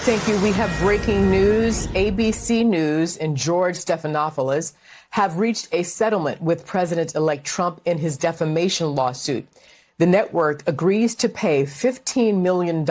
Thank you. We have breaking news. ABC News and George Stephanopoulos have reached a settlement with President-elect Trump in his defamation lawsuit. The network agrees to pay $15 million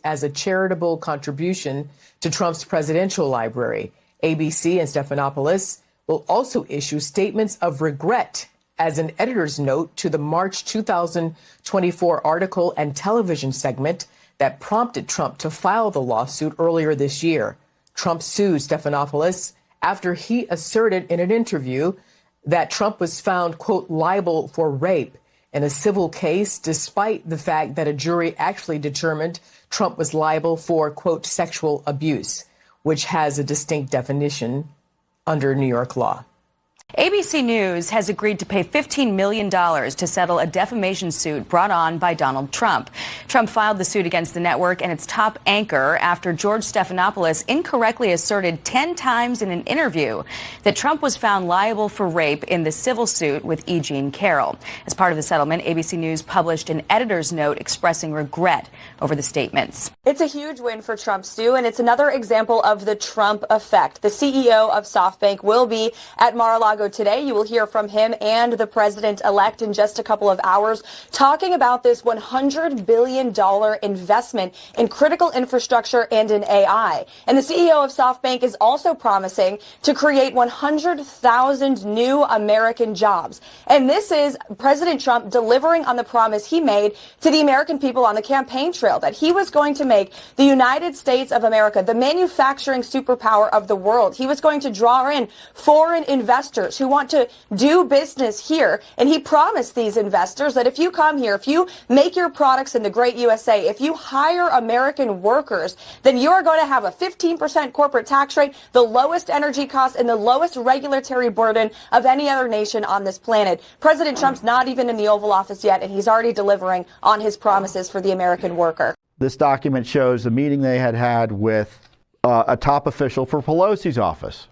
as a charitable contribution to Trump's presidential library. ABC and Stephanopoulos will also issue statements of regret as an editor's note to the March 2024 article and television segment that prompted Trump to file the lawsuit earlier this year. Trump sued Stephanopoulos after he asserted in an interview that Trump was found, quote, liable for rape in a civil case, despite the fact that a jury actually determined Trump was liable for, quote, sexual abuse, which has a distinct definition under New York law. ABC News has agreed to pay $15 million to settle a defamation suit brought on by Donald Trump. Trump filed the suit against the network and its top anchor after George Stephanopoulos incorrectly asserted 10 times in an interview that Trump was found liable for rape in the civil suit with E. Jean Carroll. As part of the settlement, ABC News published an editor's note expressing regret over the statements. It's a huge win for Trump, Stu, and it's another example of the Trump effect. The CEO of SoftBank will be at Mar-a-Lago today. You will hear from him and the president-elect in just a couple of hours, talking about this $100 billion investment in critical infrastructure and in AI. And the CEO of SoftBank is also promising to create 100,000 new American jobs. And this is President Trump delivering on the promise he made to the American people on the campaign trail, that he was going to make the United States of America the manufacturing superpower of the world. He was going to draw in foreign investors who want to do business here. And he promised these investors that if you come here, if you make your products in the great USA, if you hire American workers, then you are going to have a 15% corporate tax rate, the lowest energy costs, and the lowest regulatory burden of any other nation on this planet. President Trump's not even in the Oval Office yet, and he's already delivering on his promises for the American worker. This document shows the meeting they had with a top official for Pelosi's office.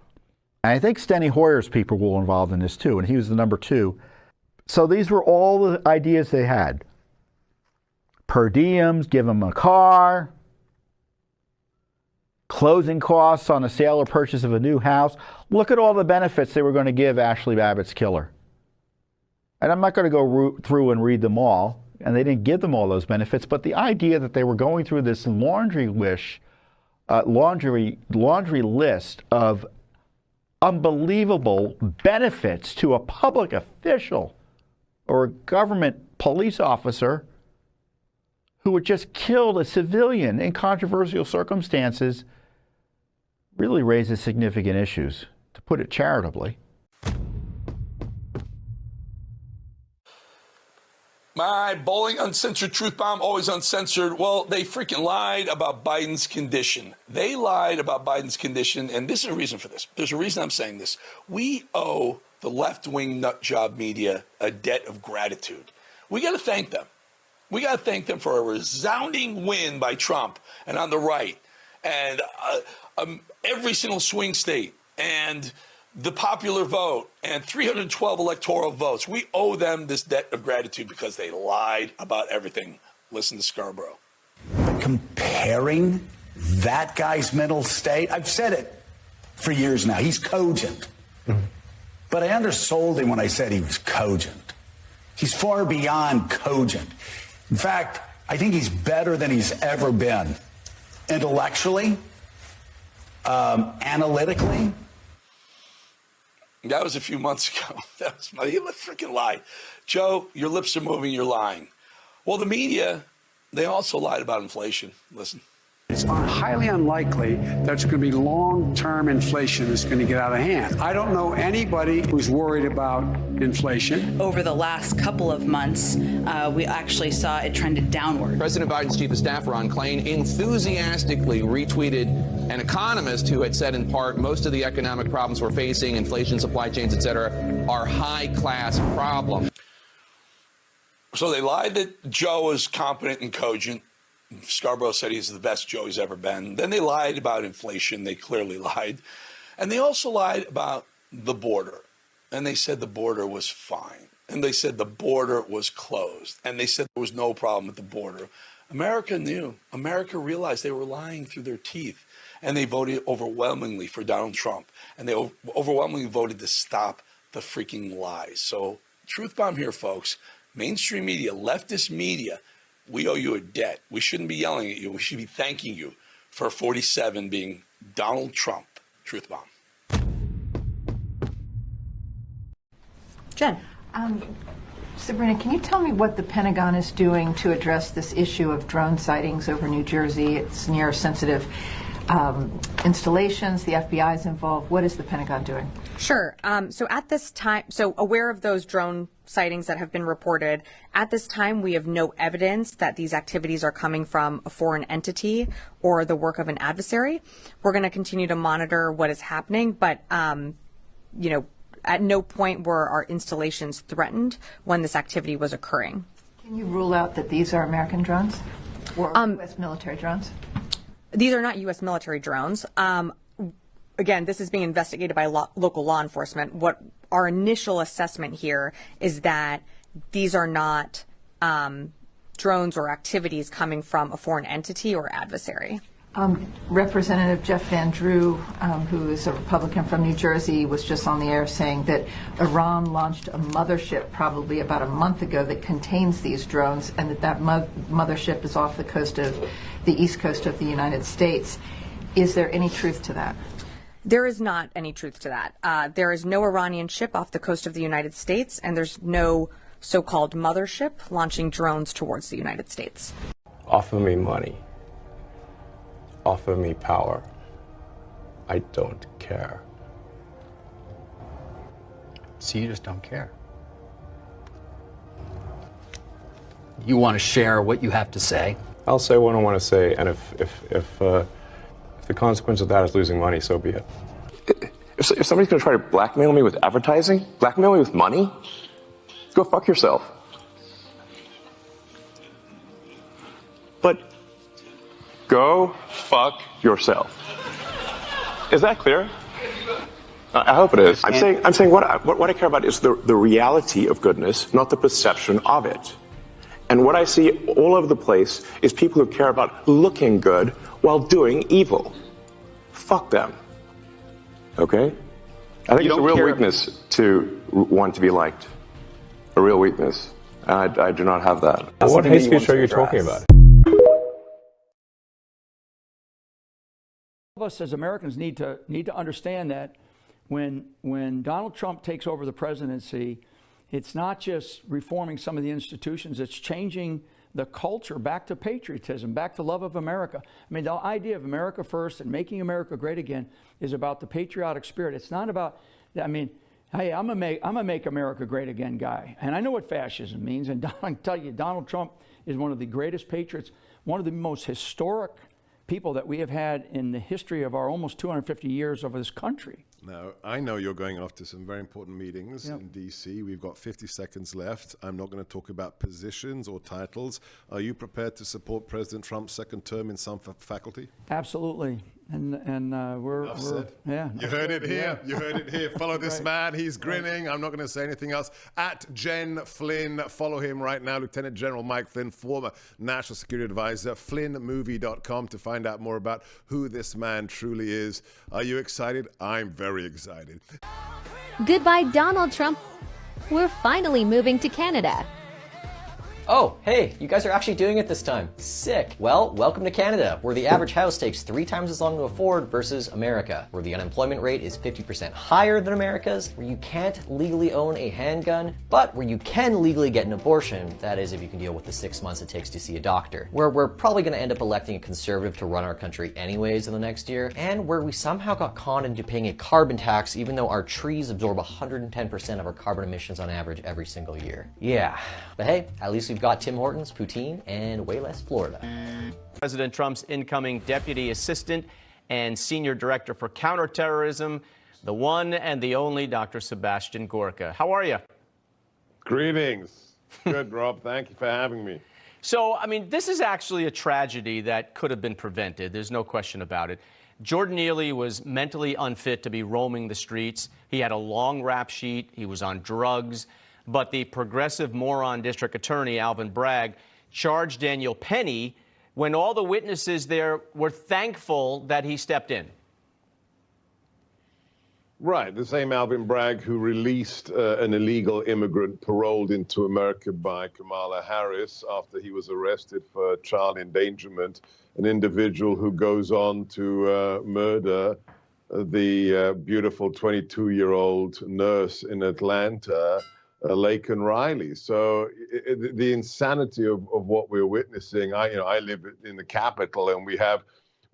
And I think Steny Hoyer's people were involved in this too, and he was the number 2. So these were all the ideas they had. Per diems, give him a car, closing costs on a sale or purchase of a new house. Look at all the benefits they were going to give Ashley Babbitt's killer. And I'm not going to go through and read them all, and they didn't give them all those benefits, but the idea that they were going through this laundry list of unbelievable benefits to a public official or a government police officer who had just killed a civilian in controversial circumstances really raises significant issues, to put it charitably. My bowling uncensored truth bomb, always uncensored. Well, they freaking lied about Biden's condition. They lied about Biden's condition, and this is a reason for this. There's a reason I'm saying this. We owe the left-wing nutjob media a debt of gratitude. We got to thank them. We got to thank them for a resounding win by Trump and on the right, and every single swing state, and the popular vote, and 312 electoral votes. We owe them this debt of gratitude because they lied about everything. Listen to Scarborough. Comparing that guy's mental state, I've said it for years now, he's cogent. But I undersold him when I said he was cogent. He's far beyond cogent. In fact, I think he's better than he's ever been. Intellectually, analytically. That was a few months ago. He freaking lied. Joe, your lips are moving, you're lying. Well, the media, they also lied about inflation. Listen. It's highly unlikely there's going to be long-term inflation that's going to get out of hand. I don't know anybody who's worried about inflation. Over the last couple of months, we actually saw it trended downward. President Biden's chief of staff, Ron Klain, enthusiastically retweeted an economist who had said in part most of the economic problems we're facing, inflation, supply chains, et cetera, are high-class problems. So they lied that Joe is competent and cogent. Scarborough said he's the best Joe he's ever been. Then they lied about inflation. They clearly lied. And they also lied about the border. And they said the border was fine. And they said the border was closed. And they said there was no problem with the border. America knew. America realized they were lying through their teeth. And they voted overwhelmingly for Donald Trump. And they overwhelmingly voted to stop the freaking lies. So truth bomb here, folks. Mainstream media, leftist media, we owe you a debt. We shouldn't be yelling at you. We should be thanking you for 47 being Donald Trump. Truth bomb. Jen. Sabrina, can you tell me what the Pentagon is doing to address this issue of drone sightings over New Jersey? It's near sensitive installations. The FBI is involved. What is the Pentagon doing? Sure. So at this time, aware of those drone sightings that have been reported, at this time we have no evidence that these activities are coming from a foreign entity or the work of an adversary. We're going to continue to monitor what is happening, but at no point were our installations threatened when this activity was occurring. Can you rule out that these are American drones or U.S. military drones? These are not U.S. military drones. Again, this is being investigated by local law enforcement. What our initial assessment here is that these are not drones or activities coming from a foreign entity or adversary. Representative Jeff Van Drew, who is a Republican from New Jersey, was just on the air saying that Iran launched a mothership probably about a month ago that contains these drones, and that mothership is off the coast of the east coast of the United States. Is there any truth to that? There is not any truth to that. There is no Iranian ship off the coast of the United States, and there's no so-called mothership launching drones towards the United States. Offer me money. Offer me power. I don't care. So you just don't care. You want to share what you have to say? I'll say what I want to say, and if the consequence of that is losing money, so be it. If somebody's going to try to blackmail me with advertising, blackmail me with money, go fuck yourself. But go fuck yourself. Is that clear? I hope it is. I'm saying what I care about is the reality of goodness, not the perception of it. And what I see all over the place is people who care about looking good while doing evil. Fuck them. Okay? I think it's a real weakness to want to be liked. A real weakness. And I do not have that. What hate speech are you talking about? All of us as Americans need to understand that when Donald Trump takes over the presidency, it's not just reforming some of the institutions, it's changing the culture back to patriotism, back to love of America. I mean, the idea of America first and making America great again is about the patriotic spirit. It's not about, I mean, hey, I'm a make America great again guy. And I know what fascism means. And I can tell you, Donald Trump is one of the greatest patriots, one of the most historic people that we have had in the history of our almost 250 years of this country. Now, I know you're going off to some very important meetings in D.C. We've got 50 seconds left. I'm not going to talk about positions or titles. Are you prepared to support President Trump's second term in some faculty? Absolutely. And we're yeah. You heard it here. You heard it here. Follow this man. He's grinning. I'm not going to say anything else. At Jen Flynn. Follow him right now. Lieutenant General Mike Flynn, former National Security Advisor. FlynnMovie.com to find out more about who this man truly is. Are you excited? I'm very excited. Goodbye, Donald Trump. We're finally moving to Canada. Oh, hey, you guys are actually doing it this time. Sick. Well, welcome to Canada, where the average house takes 3 times as long to afford versus America, where the unemployment rate is 50% higher than America's, where you can't legally own a handgun, but where you can legally get an abortion, that is if you can deal with the 6 months it takes to see a doctor, where we're probably going to end up electing a conservative to run our country anyways in the next year, and where we somehow got conned into paying a carbon tax even though our trees absorb 110% of our carbon emissions on average every single year. Yeah, but hey, at least we've got Tim Hortons, poutine, and way less Florida. President Trump's incoming deputy assistant and senior director for counterterrorism, the one and the only Dr. Sebastian Gorka. How are you? Greetings. Good, Rob. Thank you for having me. So, I mean, this is actually a tragedy that could have been prevented. There's no question about it. Jordan Neely was mentally unfit to be roaming the streets. He had a long rap sheet. He was on drugs. But the progressive moron district attorney, Alvin Bragg, charge Daniel Penny when all the witnesses there were thankful that he stepped in. Right, the same Alvin Bragg who released an illegal immigrant paroled into America by Kamala Harris after he was arrested for child endangerment, an individual who goes on to murder the beautiful 22-year-old nurse in Atlanta, Laken Riley. So the insanity of what we're witnessing, I live in the capital, and we have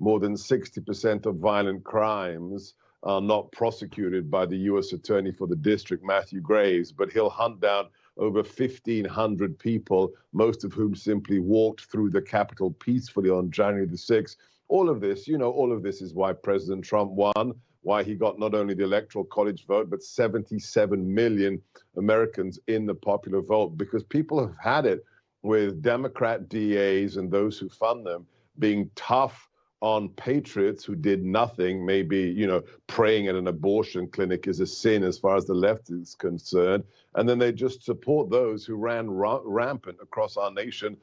more than 60% of violent crimes are not prosecuted by the U.S. Attorney for the district, Matthew Graves, but he'll hunt down over 1,500 people, most of whom simply walked through the Capitol peacefully on January the 6th. All of this, all of this is why President Trump won, why he got not only the Electoral College vote, but 77 million Americans in the popular vote, because people have had it with Democrat DAs and those who fund them being tough on patriots who did nothing. Maybe, praying at an abortion clinic is a sin as far as the left is concerned. And then they just support those who ran rampant across our nation,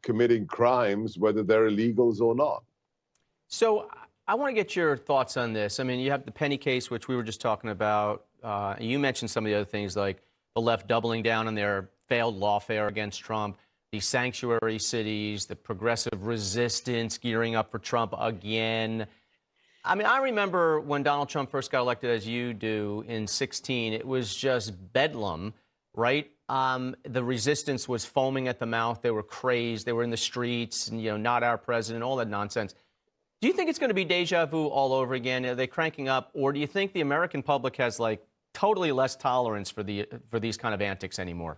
committing crimes, whether they're illegals or not. So I want to get your thoughts on this. I mean, you have the Penny case, which we were just talking about. You mentioned some of the other things, like the left doubling down on their failed lawfare against Trump, the sanctuary cities, the progressive resistance gearing up for Trump again. I mean, I remember when Donald Trump first got elected, as you do, in 2016, it was just bedlam, right? The resistance was foaming at the mouth. They were crazed. They were in the streets, and, not our president, all that nonsense. Do you think it's going to be deja vu all over again? Are they cranking up? Or do you think the American public has, totally less tolerance for these kind of antics anymore?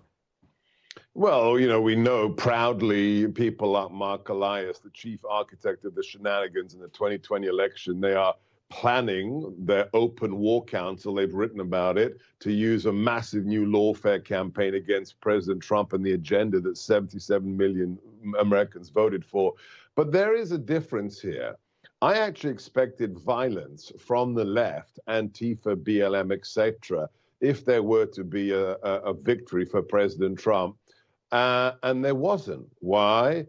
Well, we know proudly people like Mark Elias, the chief architect of the shenanigans in the 2020 election, they are planning their open war council, they've written about it, to use a massive new lawfare campaign against President Trump and the agenda that 77 million Americans voted for. But there is a difference here. I actually expected violence from the left, Antifa, BLM, etc., if there were to be a victory for President Trump. And there wasn't. Why?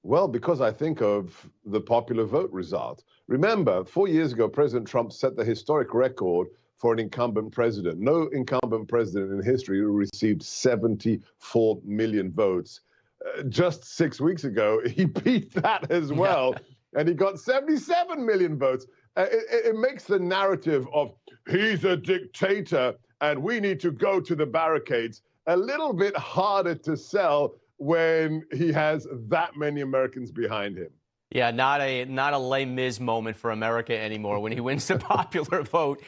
Well, because I think of the popular vote result. Remember, 4 years ago, President Trump set the historic record for an incumbent president. No incumbent president in history received 74 million votes. Just 6 weeks ago, he beat that as well, and he got 77 million votes. It makes the narrative of he's a dictator and we need to go to the barricades a little bit harder to sell when he has that many Americans behind him. Yeah, not a Les Mis moment for America anymore when he wins the popular vote.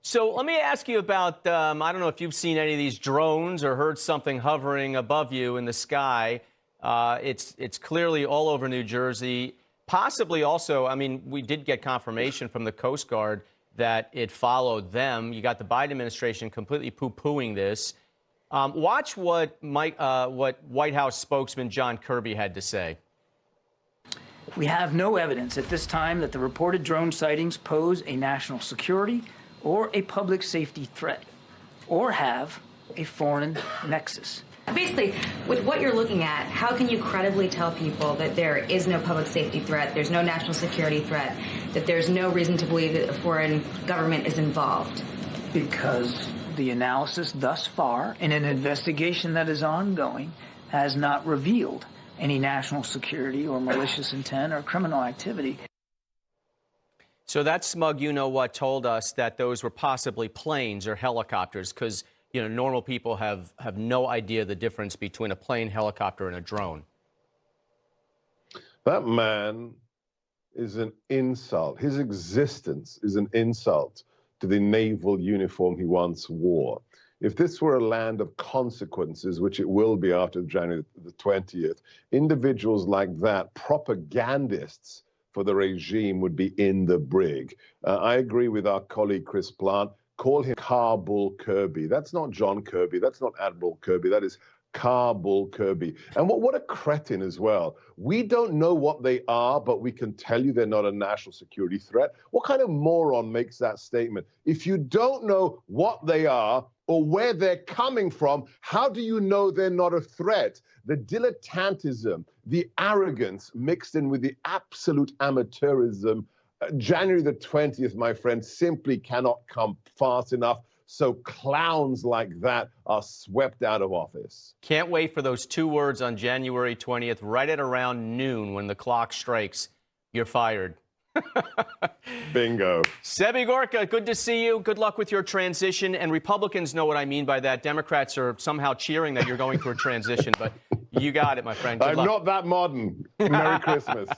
So let me ask you about, I don't know if you've seen any of these drones or heard something hovering above you in the sky. It's clearly all over New Jersey. Possibly also, I mean, we did get confirmation from the Coast Guard that it followed them. You got the Biden administration completely poo-pooing this. Watch what White House spokesman John Kirby had to say. We have no evidence at this time that the reported drone sightings pose a national security or a public safety threat, or have a foreign nexus. Basically, with what you're looking at, how can you credibly tell people that there is no public safety threat, there's no national security threat, that there's no reason to believe that a foreign government is involved? Because the analysis thus far, in an investigation that is ongoing, has not revealed any national security or malicious intent or criminal activity. So that smug you-know-what told us that those were possibly planes or helicopters, because normal people have no idea the difference between a plane, helicopter, and a drone. That man is an insult. His existence is an insult to the naval uniform he once wore. If this were a land of consequences, which it will be after January the 20th, individuals like that, propagandists for the regime, would be in the brig. I agree with our colleague Chris Plant. Call him Kabul Kirby. That's not John Kirby. That's not Admiral Kirby. That is Kabul Kirby. And what a cretin as well. We don't know what they are, but we can tell you they're not a national security threat. What kind of moron makes that statement? If you don't know what they are, or where they're coming from, how do you know they're not a threat? The dilettantism, the arrogance mixed in with the absolute amateurism. January the 20th, my friend, simply cannot come fast enough. So clowns like that are swept out of office. Can't wait for those 2 words on January 20th, right at around noon when the clock strikes. You're fired. Bingo. Sebi Gorka, good to see you. Good luck with your transition. And Republicans know what I mean by that. Democrats are somehow cheering that you're going through a transition, but you got it, my friend. Good I'm luck. not that modern. Merry Christmas.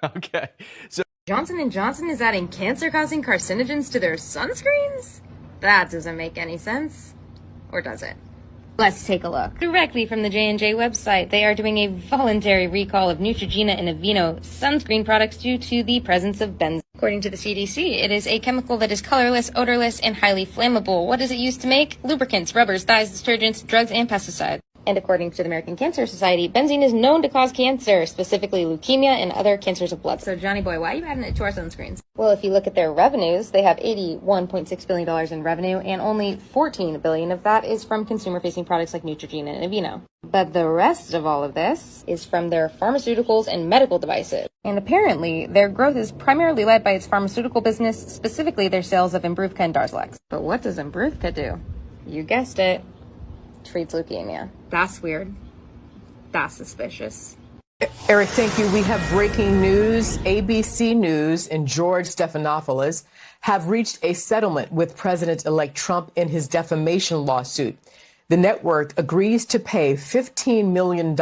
Okay. So Johnson & Johnson is adding cancer-causing carcinogens to their sunscreens? That doesn't make any sense. Or does it? Let's take a look. Directly from the J&J website, they are doing a voluntary recall of Neutrogena and Aveeno sunscreen products due to the presence of benzene. According to the CDC, it is a chemical that is colorless, odorless, and highly flammable. What is it used to make? Lubricants, rubbers, dyes, detergents, drugs, and pesticides. And according to the American Cancer Society, benzene is known to cause cancer, specifically leukemia and other cancers of blood. So, Johnny boy, why are you adding it to our sunscreens? Well, if you look at their revenues, they have $81.6 billion in revenue, and only $14 billion of that is from consumer-facing products like Neutrogena and Aveeno. But the rest of all of this is from their pharmaceuticals and medical devices. And apparently, their growth is primarily led by its pharmaceutical business, specifically their sales of Imbruvica and Darzalex. But what does Imbruvica do? You guessed it. Treats leukemia. That's weird. That's suspicious. Eric, thank you. We have breaking news. ABC News and George Stephanopoulos have reached a settlement with President-elect Trump in his defamation lawsuit. The network agrees to pay $15 million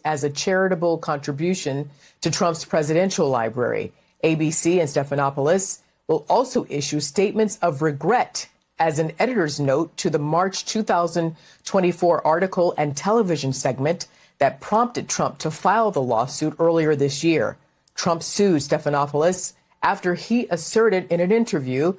as a charitable contribution to Trump's presidential library. ABC and Stephanopoulos will also issue statements of regret as an editor's note to the March 2024 article and television segment that prompted Trump to file the lawsuit earlier this year. Trump sued Stephanopoulos after he asserted in an interview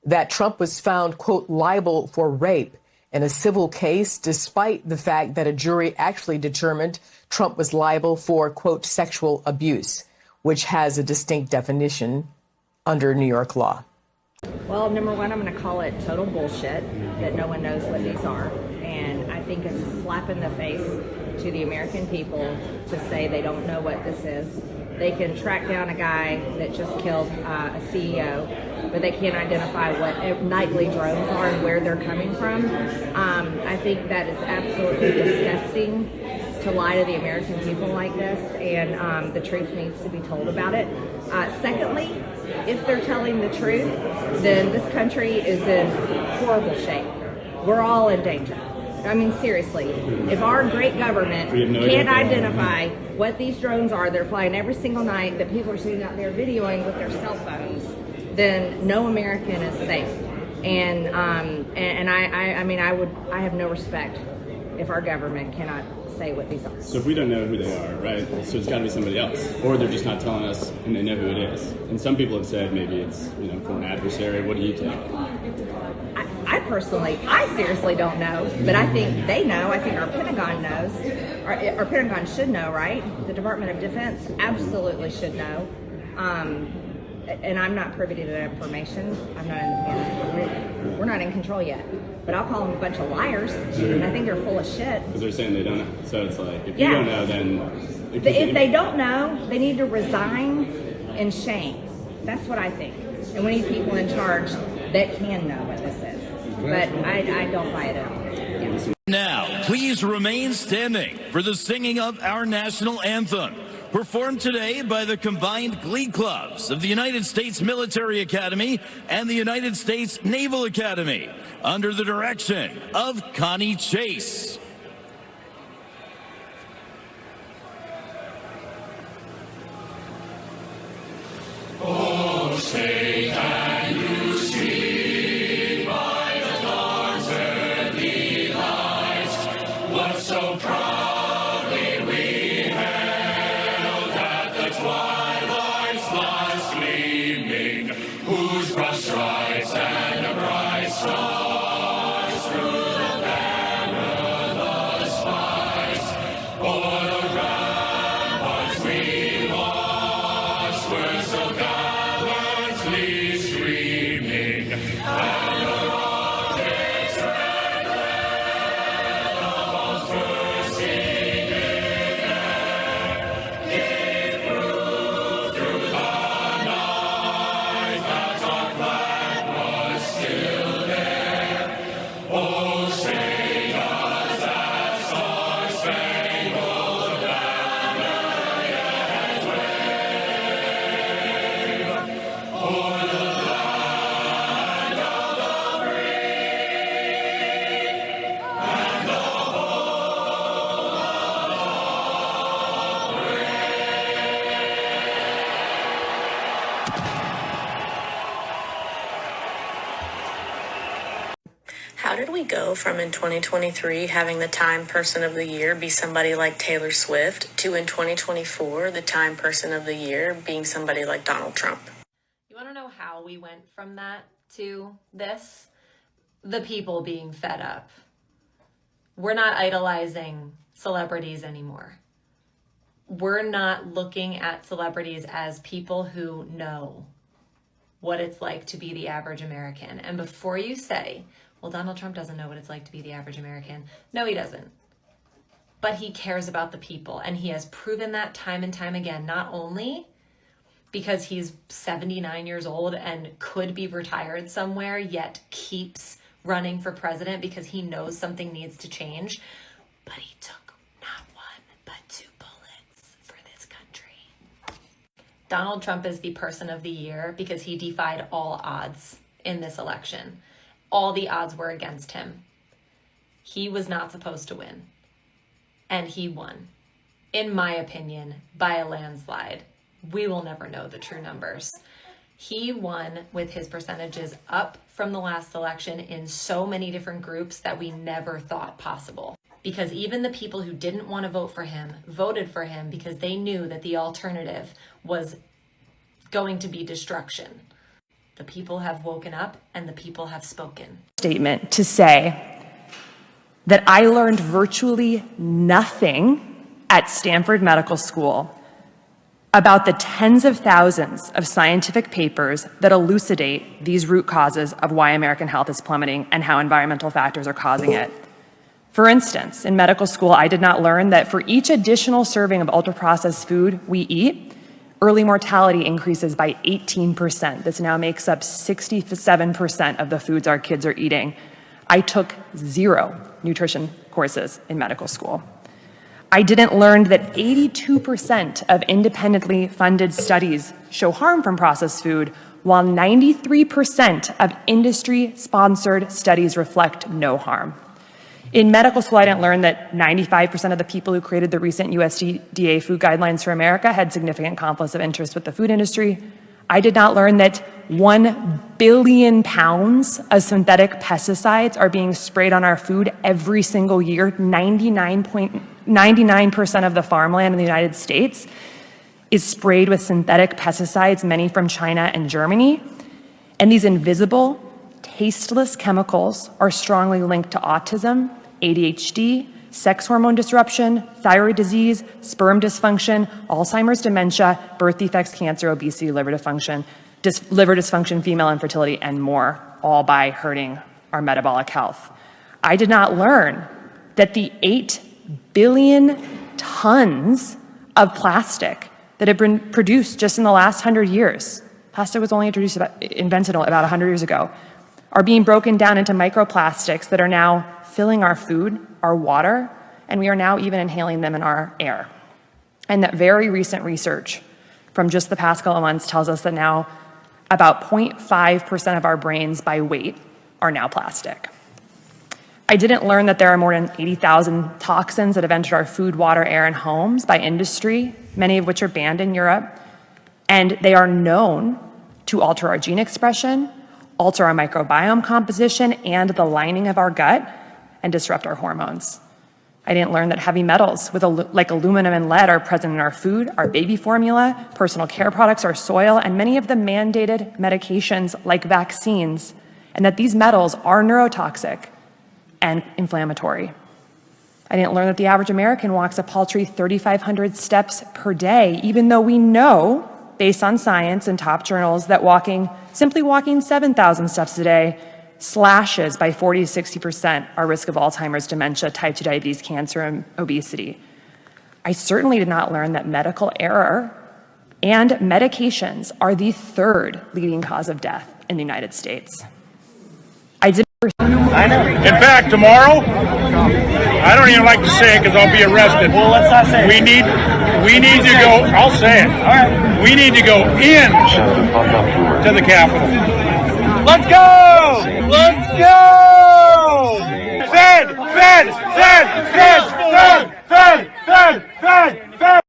that Trump was found, quote, liable for rape in a civil case, despite the fact that a jury actually determined Trump was liable for, quote, sexual abuse, which has a distinct definition under New York law. Well, number one, I'm going to call it total bullshit that no one knows what these are. And I think it's a slap in the face to the American people to say they don't know what this is. They can track down a guy that just killed a CEO, but they can't identify what nightly drones are and where they're coming from. I think that is absolutely disgusting to lie to the American people like this, and the truth needs to be told about it. Secondly, if they're telling the truth, then this country is in horrible shape. We're all in danger. I mean, seriously, if our great government can't identify what these drones are, they're flying every single night, that people are sitting out there videoing with their cell phones, then no American is safe. And I have no respect if our government cannot say what these are. So if we don't know who they are, right, so it's got to be somebody else, or they're just not telling us and they know who it is. And some people have said maybe it's, for an adversary. What do you think? I seriously don't know, but I think they know. I think our Pentagon knows. Our Pentagon should know, right? The Department of Defense absolutely should know. And I'm not privy to that information. I'm not independent. We're not in control yet. But I'll call them a bunch of liars, and I think they're full of shit. Because they're saying they don't know. So it's like, if you don't know, then... If they don't know, they need to resign in shame. That's what I think. And we need people in charge that can know what this is. But I don't buy it at all. Yeah. Now, please remain standing for the singing of our national anthem, performed today by the combined glee clubs of the United States Military Academy and the United States Naval Academy, under the direction of Connie Chase. Oh, say can you see by the dawn's early light what so proudly we held at the twilight's last gleaming, whose broad stripes and the bright stars through the perilous we go from in 2023 having the Time Person of the Year be somebody like Taylor Swift to in 2024 the Time Person of the Year being somebody like Donald Trump? You want to know how we went from that to this? The people being fed up. We're not idolizing celebrities anymore. We're not looking at celebrities as people who know what it's like to be the average American. And before you say, well, Donald Trump doesn't know what it's like to be the average American. No, he doesn't. But he cares about the people. And he has proven that time and time again, not only because he's 79 years old and could be retired somewhere, yet keeps running for president because he knows something needs to change, but he took not one, but 2 bullets for this country. Donald Trump is the person of the year because he defied all odds in this election. All the odds were against him. He was not supposed to win, and he won, in my opinion, by a landslide. We will never know the true numbers. He won with his percentages up from the last election in so many different groups that we never thought possible. Because even the people who didn't want to vote for him voted for him because they knew that the alternative was going to be destruction. The people have woken up and the people have spoken. Statement to say that I learned virtually nothing at Stanford Medical School about the tens of thousands of scientific papers that elucidate these root causes of why American health is plummeting and how environmental factors are causing it. For instance, in medical school, I did not learn that for each additional serving of ultra-processed food we eat, early mortality increases by 18%. This now makes up 67% of the foods our kids are eating. I took 0 nutrition courses in medical school. I didn't learn that 82% of independently funded studies show harm from processed food, while 93% of industry-sponsored studies reflect no harm. In medical school, I didn't learn that 95% of the people who created the recent USDA food guidelines for America had significant conflicts of interest with the food industry. I did not learn that 1 billion pounds of synthetic pesticides are being sprayed on our food every single year. 99% of the farmland in the United States is sprayed with synthetic pesticides, many from China and Germany. And these invisible, tasteless chemicals are strongly linked to autism, ADHD, sex hormone disruption, thyroid disease, sperm dysfunction, Alzheimer's, dementia, birth defects, cancer, obesity, liver dysfunction, female infertility, and more, all by hurting our metabolic health. I did not learn that the 8 billion tons of plastic that have been produced just in the last 100 years, plastic was only invented about 100 years ago, are being broken down into microplastics that are now filling our food, our water, and we are now even inhaling them in our air. And that very recent research from just the past couple of months tells us that now about 0.5% of our brains by weight are now plastic. I didn't learn that there are more than 80,000 toxins that have entered our food, water, air, and homes by industry, many of which are banned in Europe, and they are known to alter our gene expression, alter our microbiome composition and the lining of our gut, and disrupt our hormones. I didn't learn that heavy metals like aluminum and lead are present in our food, our baby formula, personal care products, our soil, and many of the mandated medications like vaccines, and that these metals are neurotoxic and inflammatory. I didn't learn that the average American walks a paltry 3,500 steps per day, even though we know, based on science and top journals, that simply walking 7,000 steps a day slashes by 40 to 60% our risk of Alzheimer's, dementia, type 2 diabetes, cancer, and obesity. I certainly did not learn that medical error and medications are the 3rd leading cause of death in the United States. In fact, tomorrow, I don't even like to say it because I'll be arrested. Well, let's not say it. We need to go, I'll say it. All right. We need to go in to the Capitol. Let's go! Let's go! Fed! Fed! Fed! Fed! Fed! Fed! Fed! Fed! Fed!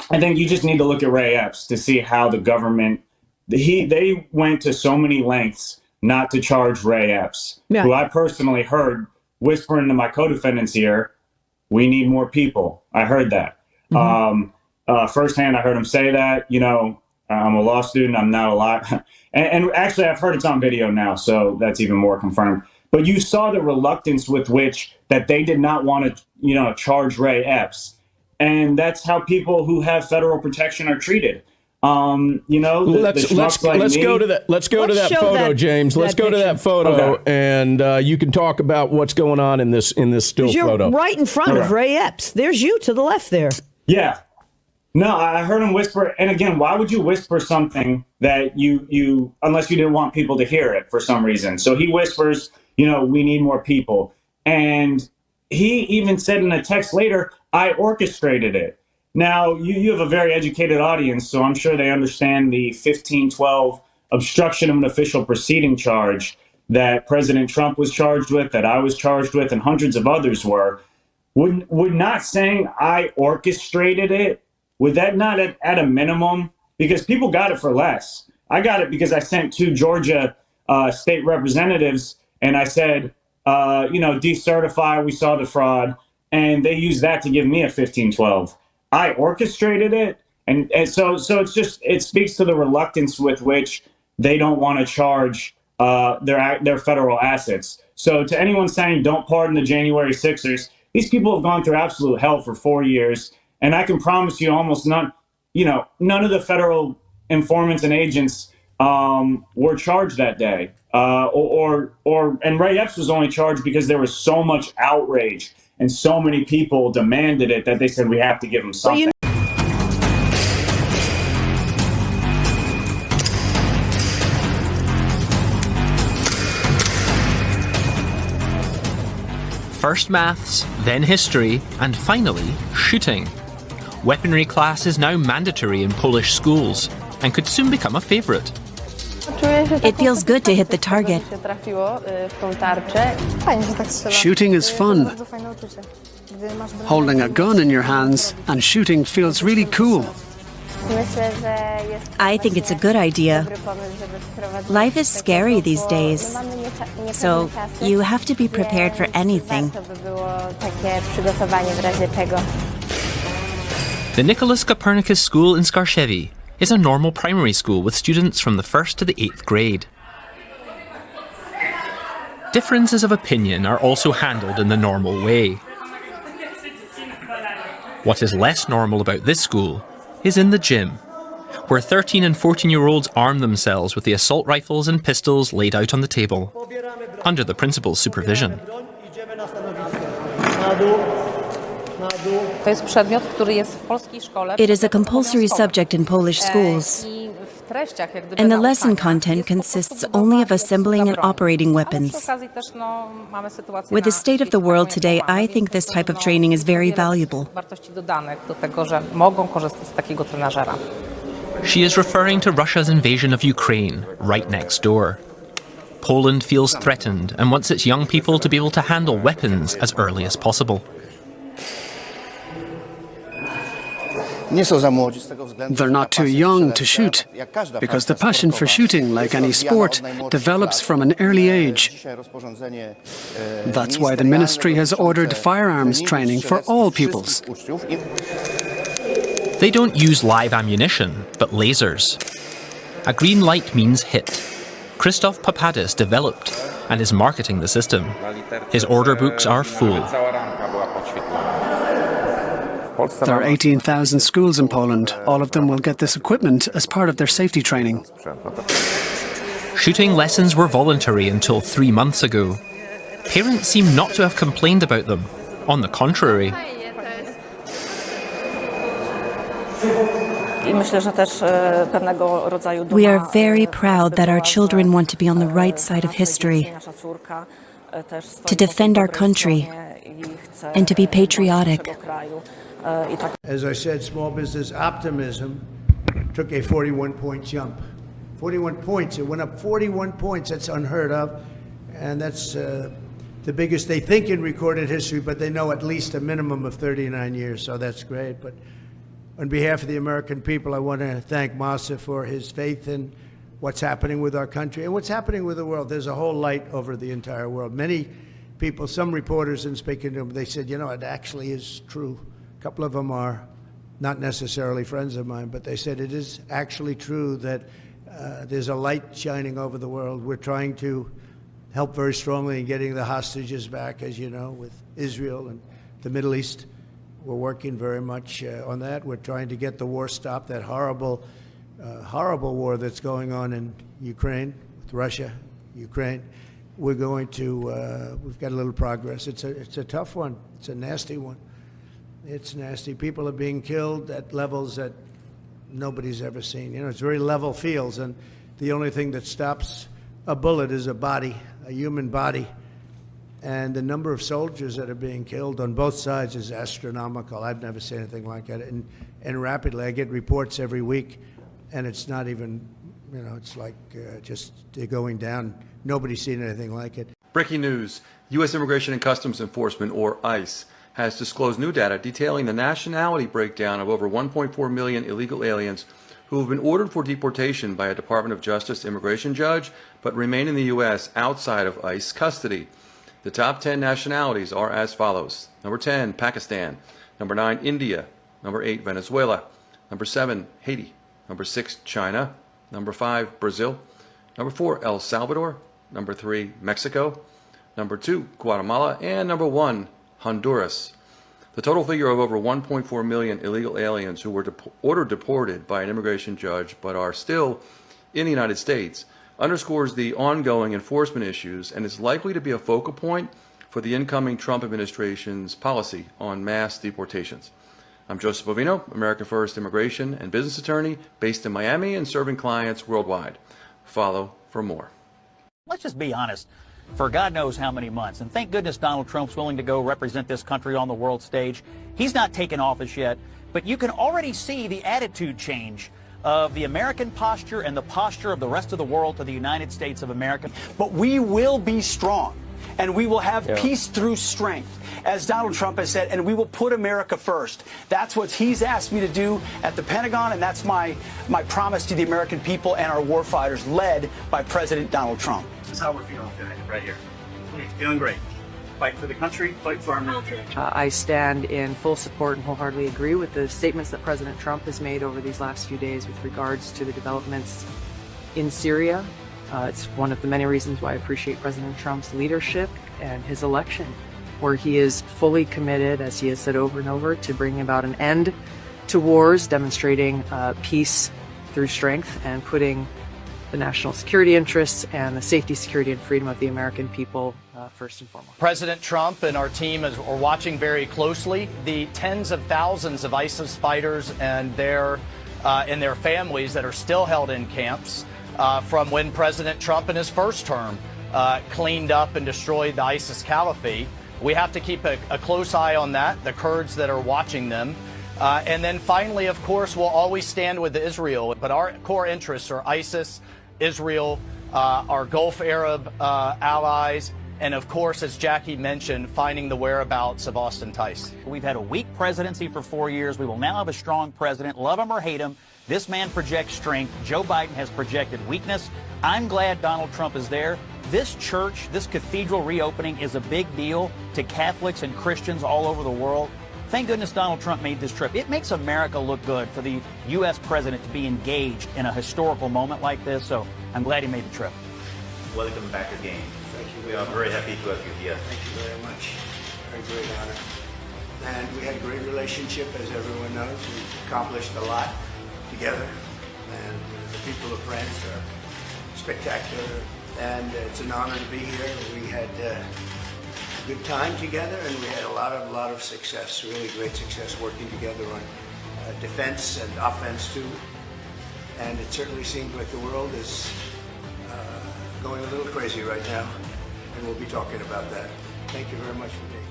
I think you just need to look at Ray Epps to see how the government, they went to so many lengths not to charge Ray Epps, who I personally heard whisper into my co-defendant's ear, we need more people. I heard that. Firsthand, I heard him say that. You know, I'm a law student. I'm not a lot. And actually, I've heard it's on video now, so that's even more confirmed. But you saw the reluctance with which that they did not want to, you know, charge Ray Epps. And that's how people who have federal protection are treated. You know, let's go to that. Let's go to that photo, James. Let's go to that photo, and you can talk about what's going on in this still photo. You're right in front of Ray Epps. There's you to the left there. Yeah. No, I heard him whisper. And again, why would you whisper something that you unless you didn't want people to hear it for some reason? So he whispers, you know, we need more people. And he even said in a text later, I orchestrated it. Now, you have a very educated audience, so I'm sure they understand the 1512 obstruction of an official proceeding charge that President Trump was charged with, that I was charged with, and hundreds of others were. Would not saying I orchestrated it, would that not at a minimum, because people got it for less. I got it because I sent 2 Georgia state representatives and I said, you know, decertify, we saw the fraud, and they used that to give me a 1512. I orchestrated it, and so it's just, it speaks to the reluctance with which they don't want to charge their federal assets. So to anyone saying don't pardon the January 6ers, these people have gone through absolute hell for 4 years, and I can promise you almost none of the federal informants and agents were charged that day, and Ray Epps was only charged because there was so much outrage and so many people demanded it that they said we have to give him something. First maths, then history, and finally shooting. Weaponry class is now mandatory in Polish schools and could soon become a favourite. It feels good to hit the target. Shooting is fun. Holding a gun in your hands and shooting feels really cool. I think it's a good idea. Life is scary these days, so you have to be prepared for anything. The Nicholas Copernicus School in Skarshevi is a normal primary school with students from the 1st to the 8th grade. Differences of opinion are also handled in the normal way. What is less normal about this school is in the gym, where 13 and 14-year-olds arm themselves with the assault rifles and pistols laid out on the table, under the principal's supervision. It is a compulsory subject in Polish schools, and the lesson content consists only of assembling and operating weapons. With the state of the world today, I think this type of training is very valuable. She is referring to Russia's invasion of Ukraine, right next door. Poland feels threatened and wants its young people to be able to handle weapons as early as possible. They're not too young to shoot, because the passion for shooting, like any sport, develops from an early age. That's why the ministry has ordered firearms training for all pupils. They don't use live ammunition, but lasers. A green light means hit. Krzysztof Papadis developed and is marketing the system. His order books are full. There are 18,000 schools in Poland. All of them will get this equipment as part of their safety training. Shooting lessons were voluntary until 3 months ago. Parents seem not to have complained about them. On the contrary. We are very proud that our children want to be on the right side of history, to defend our country, and to be patriotic. As I said, small business optimism took a 41-point jump. 41 points. It went up 41 points. That's unheard of. And that's the biggest they think in recorded history, but they know at least a minimum of 39 years, so that's great. But on behalf of the American people, I want to thank Masa for his faith in what's happening with our country and what's happening with the world. There's a whole light over the entire world. Many people, some reporters, in speaking to them, they said, you know, it actually is true. A couple of them are not necessarily friends of mine, but they said it is actually true that there's a light shining over the world. We're trying to help very strongly in getting the hostages back, as you know, with Israel and the Middle East. We're working very much on that. We're trying to get the war stopped, that horrible war that's going on in Ukraine, with Russia, Ukraine. We're going to, we've got a little progress. It's a tough one. It's a nasty one. It's nasty. People are being killed at levels that nobody's ever seen. You know, it's very level fields, and the only thing that stops a bullet is a body, a human body. And the number of soldiers that are being killed on both sides is astronomical. I've never seen anything like that. And rapidly, I get reports every week, and it's not even, you know, it's like just they're going down. Nobody's seen anything like it. Breaking news. U.S. Immigration and Customs Enforcement, or ICE, has disclosed new data detailing the nationality breakdown of over 1.4 million illegal aliens who have been ordered for deportation by a Department of Justice immigration judge but remain in the U.S. outside of ICE custody. The top 10 nationalities are as follows. Number 10, Pakistan. Number 9, India. Number 8, Venezuela. Number 7, Haiti. Number 6, China. Number 5, Brazil. Number 4, El Salvador. Number 3, Mexico. Number 2, Guatemala. And number 1, Honduras. The total figure of over 1.4 million illegal aliens who were ordered deported by an immigration judge but are still in the United States underscores the ongoing enforcement issues and is likely to be a focal point for the incoming Trump administration's policy on mass deportations. I'm Joseph Bovino, America First immigration and business attorney based in Miami and serving clients worldwide. Follow for more. Let's just be honest. For God knows how many months. And thank goodness Donald Trump's willing to go represent this country on the world stage. He's not taken office yet, but you can already see the attitude change of the American posture and the posture of the rest of the world to the United States of America. But we will be strong, and we will have peace through strength, as Donald Trump has said, and we will put America first. That's what he's asked me to do at the Pentagon, and that's my promise to the American people and our warfighters, led by President Donald Trump. This is how we're feeling today, right here. Feeling great. Fight for the country, fight for our military. I stand in full support and wholeheartedly agree with the statements that President Trump has made over these last few days with regards to the developments in Syria. It's one of the many reasons why I appreciate President Trump's leadership and his election, where he is fully committed, as he has said over and over, to bringing about an end to wars, demonstrating peace through strength, and putting the national security interests and the safety, security, and freedom of the American people first and foremost. President Trump and our team are watching very closely the tens of thousands of ISIS fighters and their families that are still held in camps from when President Trump in his first term cleaned up and destroyed the ISIS caliphate. We have to keep a close eye on that, the Kurds that are watching them. And then finally, of course, we'll always stand with Israel. But our core interests are ISIS, Israel, our Gulf Arab allies, and of course, as Jackie mentioned, finding the whereabouts of Austin Tice. We've had a weak presidency for 4 years. We will now have a strong president. Love him or hate him, this man projects strength. Joe Biden has projected weakness. I'm glad Donald Trump is there. This church, this cathedral reopening is a big deal to Catholics and Christians all over the world. Thank goodness Donald Trump made this trip. It makes America look good for the U.S. president to be engaged in a historical moment like this, so I'm glad he made the trip. Welcome back again. Thank you. We are very happy to have you here. Thank you very much. Very great honor. And we had a great relationship, as everyone knows. We accomplished a lot together, and the people of France are spectacular, and it's an honor to be here. We had a good time together, and we had a lot of success, really great success working together on defense and offense too. And it certainly seems like the world is going a little crazy right now, and we'll be talking about that. Thank you very much for being here.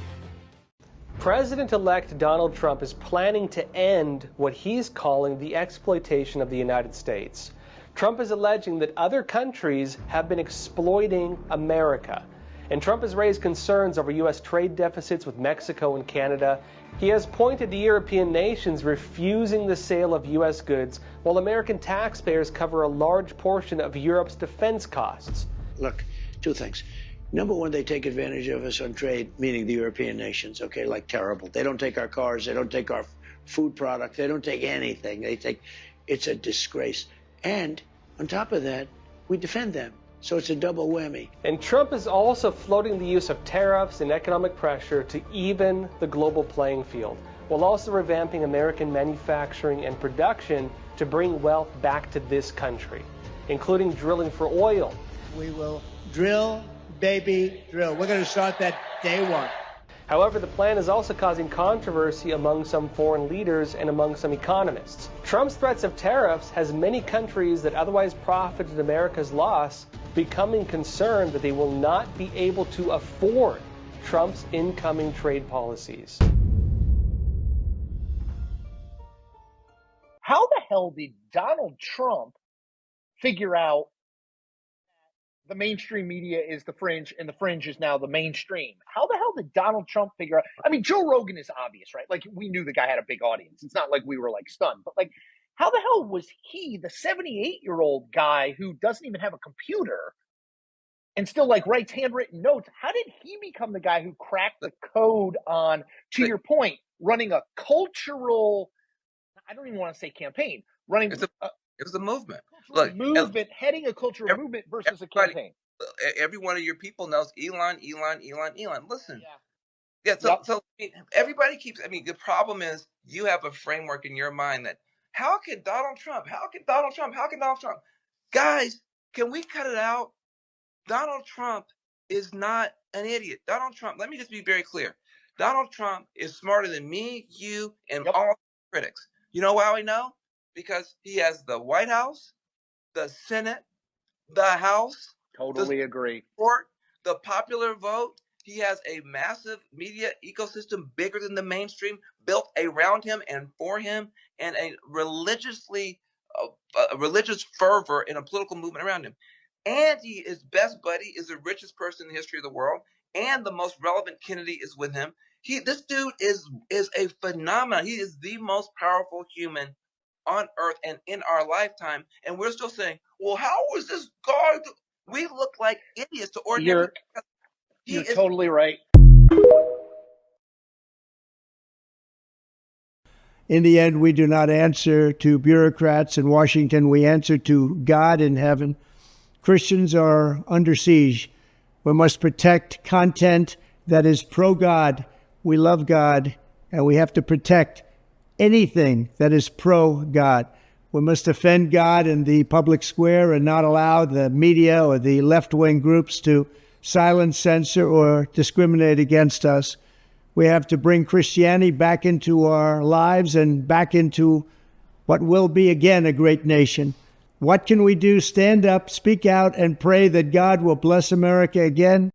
President-elect Donald Trump is planning to end what he's calling the exploitation of the United States. Trump is alleging that other countries have been exploiting America. And Trump has raised concerns over U.S. trade deficits with Mexico and Canada. He has pointed to European nations refusing the sale of U.S. goods, while American taxpayers cover a large portion of Europe's defense costs. Look, two things. Number one, they take advantage of us on trade, meaning the European nations, okay, like terrible. They don't take our cars, they don't take our food product, they don't take anything. It's a disgrace. And on top of that, we defend them. So it's a double whammy. And Trump is also floating the use of tariffs and economic pressure to even the global playing field, while also revamping American manufacturing and production to bring wealth back to this country, including drilling for oil. We will drill, baby, drill. We're going to start that day one. However, the plan is also causing controversy among some foreign leaders and among some economists. Trump's threats of tariffs has many countries that otherwise profited America's loss becoming concerned that they will not be able to afford Trump's incoming trade policies. How the hell did Donald Trump figure out the mainstream media is the fringe and the fringe is now the mainstream? How the hell did Donald Trump figure out? I mean, Joe Rogan is obvious, right? Like, we knew the guy had a big audience. It's not like we were like stunned, but like, how the hell was he, the 78-year-old guy who doesn't even have a computer and still like writes handwritten notes? How did he become the guy who cracked the code on, to your point, running a cultural, I don't even want to say campaign, running it was a movement. Look, heading a cultural movement versus a campaign. Every one of your people knows Elon. Listen. Yeah, so I mean, everybody keeps, I mean, the problem is you have a framework in your mind that, how can Donald Trump? Guys, can we cut it out? Donald Trump is not an idiot. Donald Trump, let me just be very clear. Donald Trump is smarter than me, you, and all critics. You know why we know? Because he has the White House, the Senate, the House. Totally agree. Court, the popular vote. He has a massive media ecosystem bigger than the mainstream built around him and for him, and a religious fervor in a political movement around him. And his best buddy is the richest person in the history of the world, and the most relevant Kennedy is with him. This dude is a phenomenon. He is the most powerful human on earth and in our lifetime, and we're still saying, well, how was this guy? We look like idiots to ordinary. You're totally right. In the end, we do not answer to bureaucrats in Washington. We answer to God in heaven. Christians are under siege. We must protect content that is pro-God. We love God, and we have to protect anything that is pro-God. We must defend God in the public square and not allow the media or the left-wing groups to silence, censor, or discriminate against us. We have to bring Christianity back into our lives and back into what will be again a great nation. What can we do? Stand up, speak out, and pray that God will bless America again.